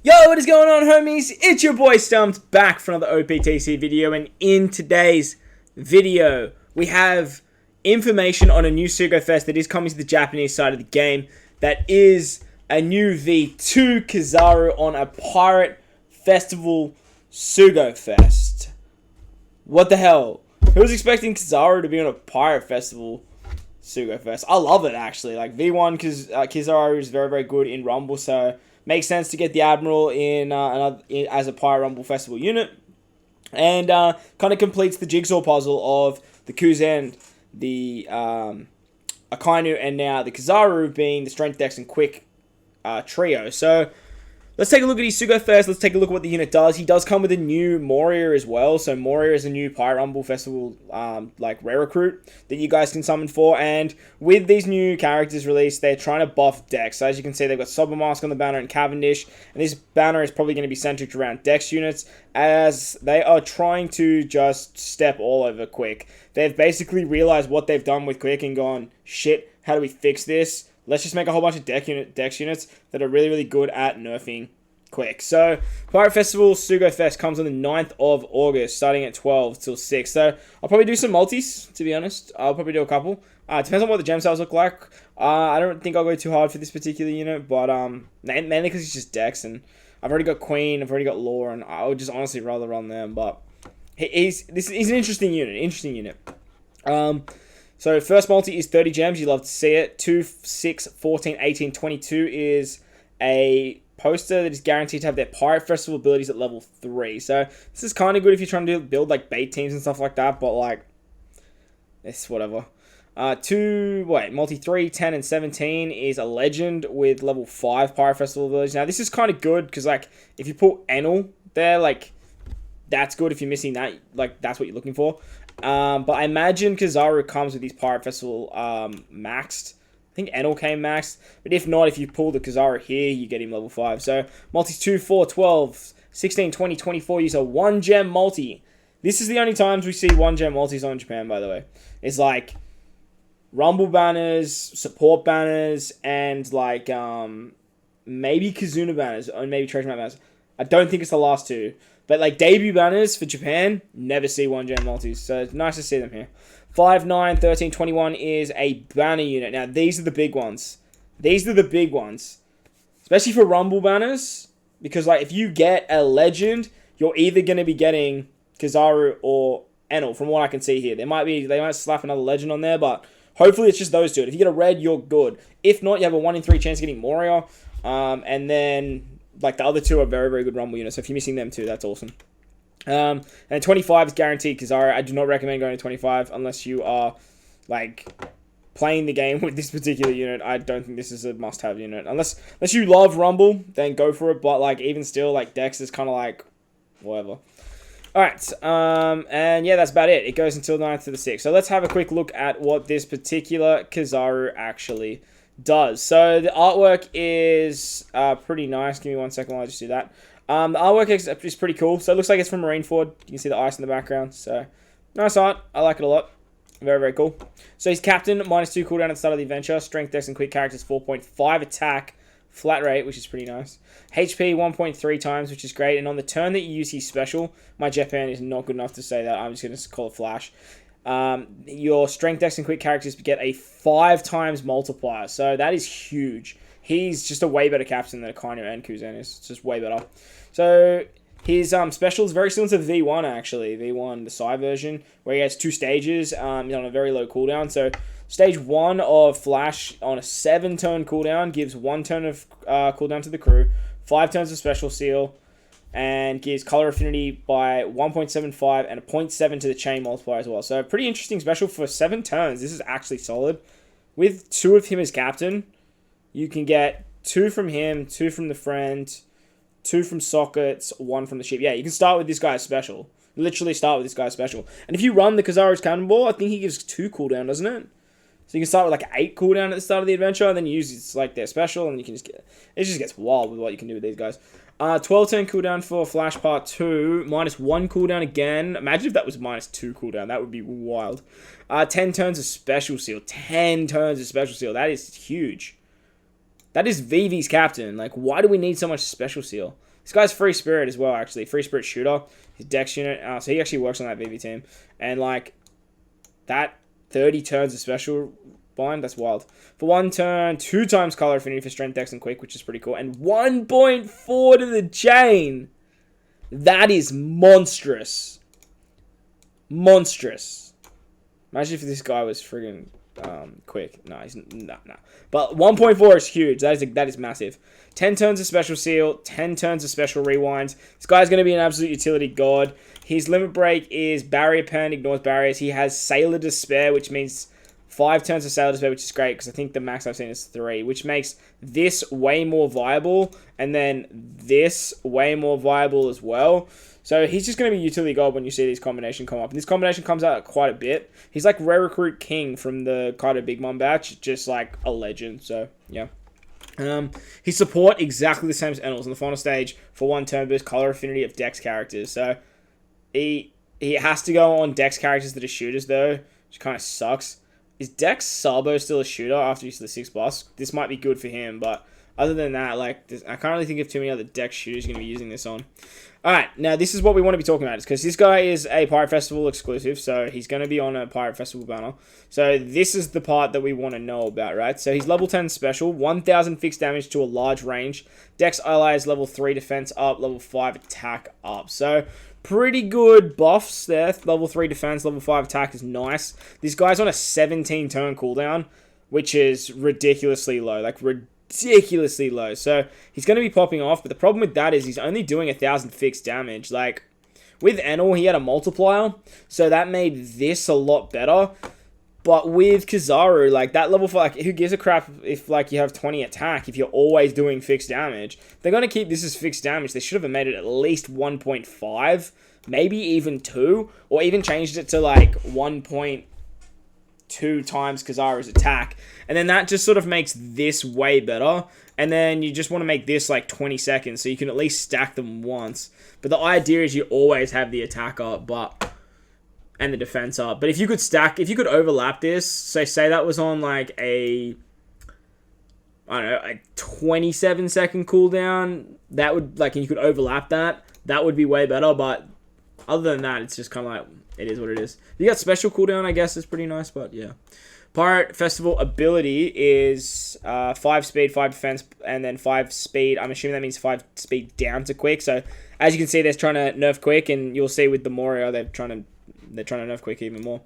Yo, what is going on, homies? It's your boy Stumped back for another Optc video, and in today's video, we have information on a new Sugo Fest that is coming to the Japanese side of the game. That is a new V2 Kizaru on a Pirate Festival Sugo Fest. What the hell? Who was expecting Kizaru to be on a Pirate Festival Sugo Fest? I love it, actually. Like, V1 Kizaru is very, very good in Rumble, so makes sense to get the Admiral in as a Pirate Rumble Festival unit. And kind of completes the jigsaw puzzle of the Kuzen, the Akainu, and now the Kizaru being the Strength, Dex, and Quick trio. So let's take a look at his Sugo first. Let's take a look at what the unit does. He does come with a new Moria as well. So Moria is a new Pirate Rumble Festival rare recruit that you guys can summon for. And with these new characters released, they're trying to buff Dex. So as you can see, they've got Sober Mask on the banner and Cavendish. And this banner is probably going to be centered around Dex units, as they are trying to just step all over Quick. They've basically realized what they've done with Quick and gone, shit, how do we fix this? Let's just make a whole bunch of Dex units that are really, really good at nerfing Quick. So, Pirate Festival Sugo Fest comes on the 9th of August, starting at 12 till 6. So, I'll probably do some multis, to be honest. I'll probably do a couple. Depends on what the gem sales look like. I don't think I'll go too hard for this particular unit, but mainly because it's just Dex, and I've already got Queen, I've already got Law, and I would just honestly rather run them, but he's an interesting unit. So first multi is 30 gems. You love to see it. 2, 6, 14, 18, 22 is a poster that is guaranteed to have their Pirate Festival abilities at level 3. So this is kind of good if you're trying to build like bait teams and stuff like that. But like, it's whatever. Multi 3, 10, and 17 is a legend with level 5 Pirate Festival abilities. Now this is kind of good because like if you put Enel there, like that's good if you're missing that. Like that's what you're looking for. But I imagine Kizaru comes with these Pirate Festival maxed. I think Enel came maxed. But if not, if you pull the Kizaru here, you get him level 5. So, multis 2, 4, 12, 16, 20, 24 use a 1-gem multi. This is the only times we see 1-gem multis on Japan, by the way. It's like Rumble banners, support banners, and like maybe Kizuna banners, or maybe Treasure Map banners. I don't think it's the last two. But like debut banners for Japan, never see 1-gem multis. So it's nice to see them here. 5, 9, 13, 21 is a banner unit. Now these are the big ones. Especially for Rumble banners. Because like if you get a legend, you're either going to be getting Kizaru or Enel, from what I can see here. They might slap another legend on there, but hopefully it's just those two. If you get a red, you're good. If not, you have a 1 in 3 chance of getting Moria. And then like the other two are very, very good Rumble units. So if you're missing them too, that's awesome. And 25 is guaranteed Kizaru. I do not recommend going to 25 unless you are like playing the game with this particular unit. I don't think this is a must-have unit. Unless you love Rumble, then go for it. But like even still, like Dex is kind of like whatever. Alright, and yeah, that's about it. It goes until 9th to the 6th. So let's have a quick look at what this particular Kizaru actually does. So the artwork is pretty nice. Give me 1 second while I just do that. The artwork is pretty cool. So it looks like it's from Marineford. You can see the ice in the background. So nice art. I like it a lot. Very, very cool. So he's captain, -2 cooldown at the start of the adventure. Strength, Dex, and Quick characters 4.5 attack. Flat rate, which is pretty nice. HP 1.3 times, which is great. And on the turn that you use his special, my Jetpan is not good enough to say that. I'm just going to call it Flash. Your Strength, Dex, and Quick characters get a 5 times multiplier. So that is huge. He's just a way better captain than Akainu and Kuzen is. It's just way better. So his special is very similar to V1 actually. V1, the Psy version, where he has 2 stages on a very low cooldown. So stage 1 of Flash on a 7-turn cooldown gives 1 turn of cooldown to the crew, 5 turns of Special Seal, and gives color affinity by 1.75 and a 0.7 to the chain multiplier as well. So pretty interesting special for 7 turns. This is actually solid. With 2 of him as captain, you can get 2 from him, 2 from the friend, 2 from sockets, 1 from the ship. Yeah, you can start with this guy's special. Literally start with this guy's special. And if you run the Kizaru's Cannonball, I think he gives 2 cooldown, doesn't it? So you can start with like 8 cooldown at the start of the adventure, and then you use like their special, and you can just get... It just gets wild with what you can do with these guys. 12-turn cooldown for Flash Part 2. -1 cooldown again. Imagine if that was -2 cooldown. That would be wild. 10 turns of Special Seal. 10 turns of Special Seal. That is huge. That is Vivi's captain. Like, why do we need so much special seal? This guy's free spirit as well, actually. Free spirit shooter. His dex unit. So he actually works on that Vivi team. And, like, that 30 turns of special bind, that's wild. For 1 turn, 2 times color affinity for strength, dex, and quick, which is pretty cool. And 1.4 to the chain. That is monstrous. Monstrous. Imagine if this guy was friggin' quick. No, he's no. But 1.4 is huge. That is massive. 10 turns of special seal, 10 turns of special rewinds. This guy's going to be an absolute utility god. His limit break is barrier pen, ignores barriers. He has Sailor Despair, which means 5 turns of Sailor Despair, which is great because I think the max I've seen is 3, which makes this way more viable, and then this way more viable as well. So he's just going to be utility god when you see this combination come up. And this combination comes out quite a bit. He's like Rare Recruit King from the CHOO Big Mom batch, just like a legend. So, yeah. His support exactly the same as Enel's in the final stage for 1 turn boost, color affinity of Dex characters. So he has to go on Dex characters that are shooters though, which kind of sucks. Is Dex Sabo still a shooter after he's the 6+? This might be good for him, but other than that, like, I can't really think of too many other Dex shooters you're going to be using this on. Alright, now this is what we want to be talking about, because this guy is a Pirate Festival exclusive, so he's going to be on a Pirate Festival banner. So this is the part that we want to know about, right? So he's level 10 special, 1000 fixed damage to a large range, Dex allies level 3 defense up, level 5 attack up. So pretty good buffs there. Level 3 defense, level 5 attack is nice. This guy's on a 17 turn cooldown, which is ridiculously low, like ridiculously low. So he's going to be popping off, but the problem with that is he's only doing 1000 fixed damage. Like with Enel, he had a multiplier, so that made this a lot better. But with Kizaru, like that level 5, like, who gives a crap if like you have 20 attack if you're always doing fixed damage? They're going to keep this as fixed damage. They should have made it at least 1.5, maybe even 2, or even changed it to like 1.2 times Kizaru's attack, and then that just sort of makes this way better. And then you just want to make this like 20 seconds so you can at least stack them once. But the idea is you always have the attack up and the defense up. But if you could overlap this, so say that was on like a 27 second cooldown, that would, like, and you could overlap that would be way better. But other than that, it's just kind of like, it is what it is. You got special cooldown, I guess, is pretty nice, but yeah. Pirate Festival ability is 5 speed, 5 defense, and then 5 speed. I'm assuming that means 5 speed down to quick. So as you can see, they're trying to nerf quick, and you'll see with the Moria, they're trying to nerf quick even more.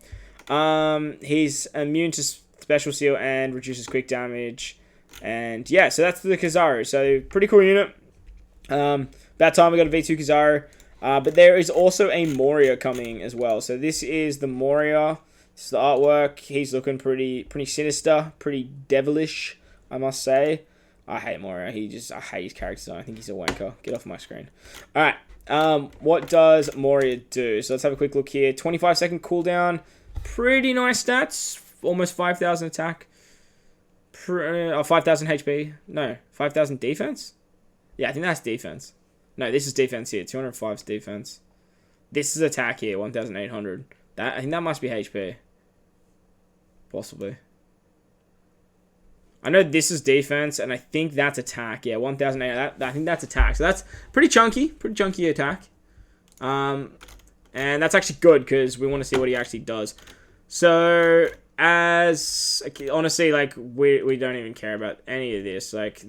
He's immune to special seal and reduces quick damage. And yeah, so that's the Kizaru. So pretty cool unit. About time we got a V2 Kizaru. But there is also a Moria coming as well. So this is the Moria. This is the artwork. He's looking pretty sinister, pretty devilish, I must say. I hate Moria. I hate his character design. I think he's a wanker. Get off my screen. Alright. What does Moria do? So let's have a quick look here. 25 second cooldown. Pretty nice stats. Almost 5,000 attack. 5,000 HP. No, 5,000 defense? Yeah, I think that's defense. No, this is defense here. 205 is defense. This is attack here. 1,800. I think that must be HP. Possibly. I know this is defense, and I think that's attack. Yeah, 1,800. I think that's attack. So that's pretty chunky. Pretty chunky attack. And that's actually good, because we want to see what he actually does. So, honestly, like, we don't even care about any of this. Like, we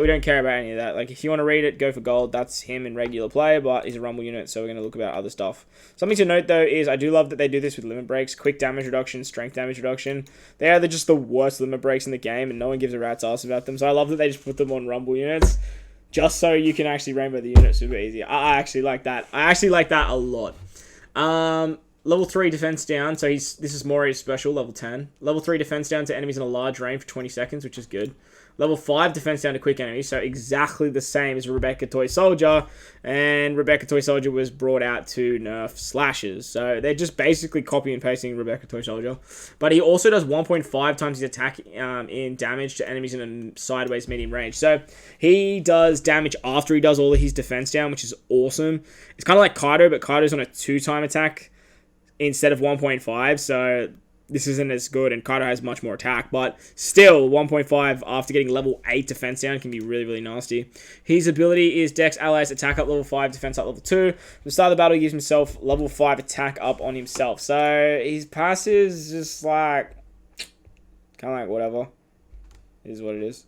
don't care about any of that. Like, if you want to read it, go for gold. That's him in regular play, but he's a rumble unit, so we're going to look about other stuff. Something to note, though, is I do love that they do this with limit breaks. Quick damage reduction, strength damage reduction. They are just the worst limit breaks in the game, and no one gives a rat's ass about them. So I love that they just put them on rumble units, just so you can actually rainbow the unit super easy. I actually like that. I actually like that a lot. Level 3 defense down, so this is Moria's special, level 10. Level 3 defense down to enemies in a large range for 20 seconds, which is good. Level 5 defense down to quick enemies, so exactly the same as Rebecca Toy Soldier. And Rebecca Toy Soldier was brought out to nerf slashes, so they're just basically copy and pasting Rebecca Toy Soldier. But he also does 1.5 times his attack in damage to enemies in a sideways medium range. So he does damage after he does all of his defense down, which is awesome. It's kind of like Kaido, but Kaido's on a 2-time attack instead of 1.5, so this isn't as good, and Kaido has much more attack, but still, 1.5 after getting level 8 defense down can be really, really nasty. His ability is Dex Allies, attack up level 5, defense up level 2. At the start of the battle, he gives himself level 5 attack up on himself. So, his passive is just like, kind of like whatever. It is what it is.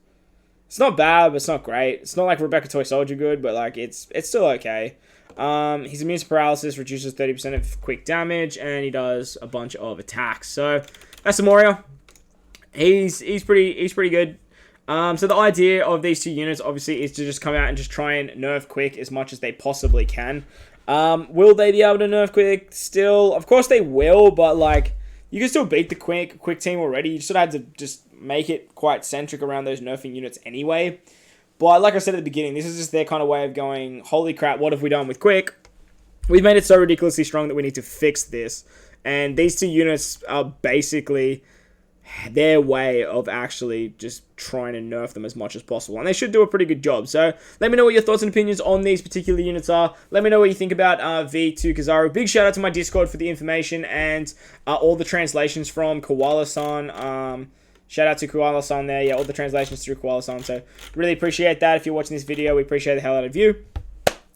It's not bad, but it's not great. It's not like Rebecca Toy Soldier good, but like it's still okay. His immune to paralysis reduces 30% of quick damage, and he does a bunch of attacks. So that's the Moria. He's pretty good. So the idea of these two units obviously is to just come out and just try and nerf Quick as much as they possibly can. Will they be able to nerf Quick still? Of course they will, but like you can still beat the Quick team already. You sort of had to just make it quite centric around those nerfing units anyway. But like I said at the beginning, this is just their kind of way of going, holy crap, what have we done with Quick? We've made it so ridiculously strong that we need to fix this. And these two units are basically their way of actually just trying to nerf them as much as possible. And they should do a pretty good job. So let me know what your thoughts and opinions on these particular units are. Let me know what you think about V2 Kizaru. Big shout out to my Discord for the information and all the translations from Koala-san. Shout out to Koala-san there. Yeah, all the translations through Koala-san. So really appreciate that. If you're watching this video, we appreciate the hell out of you.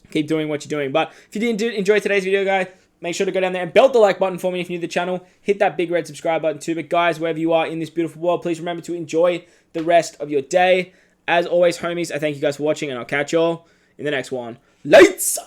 Keep doing what you're doing. But if you did enjoy today's video, guys, make sure to go down there and belt the like button for me if you're new to the channel. Hit that big red subscribe button too. But guys, wherever you are in this beautiful world, please remember to enjoy the rest of your day. As always, homies, I thank you guys for watching, and I'll catch y'all in the next one. Lights!